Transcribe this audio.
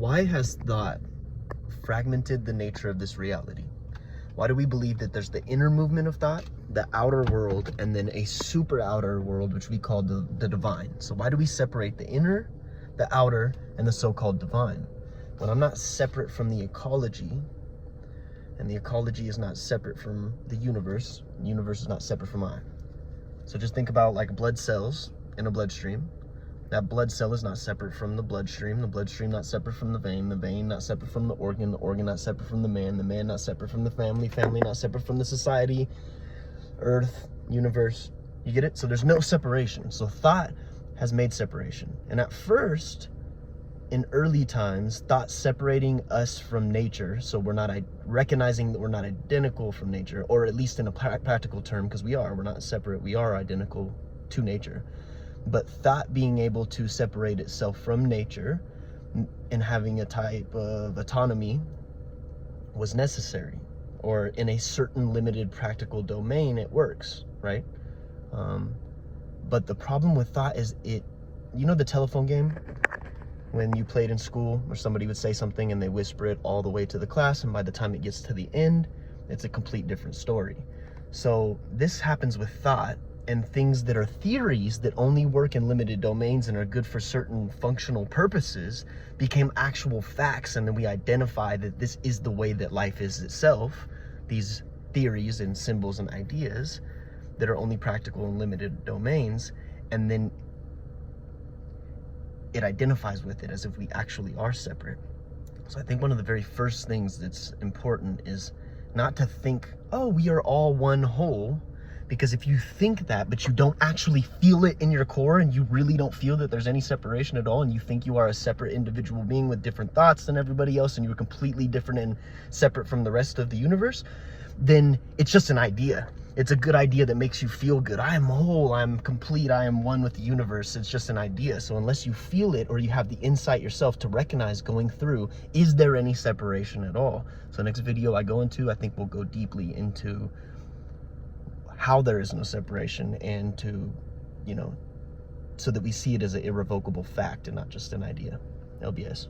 Why has thought fragmented the nature of this reality? Why do we believe that there's the inner movement of thought, the outer world, and then a super outer world, which we call the divine? So why do we separate the inner, the outer, and the so-called divine? When I'm not separate from the ecology, and the ecology is not separate from the universe is not separate from I. So just think about like blood cells in a bloodstream. That blood cell is not separate from the bloodstream not separate from the vein not separate from the organ not separate from the man not separate from the family not separate from the society, earth, universe. You get it? So there's no separation. So thought has made separation. And at first, in early times, thought separating us from nature, so we're not recognizing that we're not identical from nature, or at least in a practical term, because we're not separate, we are identical to nature. But thought being able to separate itself from nature and having a type of autonomy was necessary, or in a certain limited practical domain, it works, right? But the problem with thought is you know the telephone game? When you played in school, where somebody would say something and they whisper it all the way to the class, and by the time it gets to the end, it's a complete different story. So this happens with thought, and things that are theories that only work in limited domains and are good for certain functional purposes became actual facts, and then we identify that this is the way that life is itself, these theories and symbols and ideas that are only practical in limited domains, and then it identifies with it as if we actually are separate. So I think one of the very first things that's important is not to think, oh, we are all one whole, because if you think that, but you don't actually feel it in your core, and you really don't feel that there's any separation at all, and you think you are a separate individual being with different thoughts than everybody else, and you're completely different and separate from the rest of the universe, then it's just an idea. It's a good idea that makes you feel good. I am whole, I am complete, I am one with the universe. It's just an idea. So unless you feel it, or you have the insight yourself to recognize going through, is there any separation at all? So next video I go into, I think we'll go deeply into how there is no separation, and to, so that we see it as an irrevocable fact and not just an idea. LBS.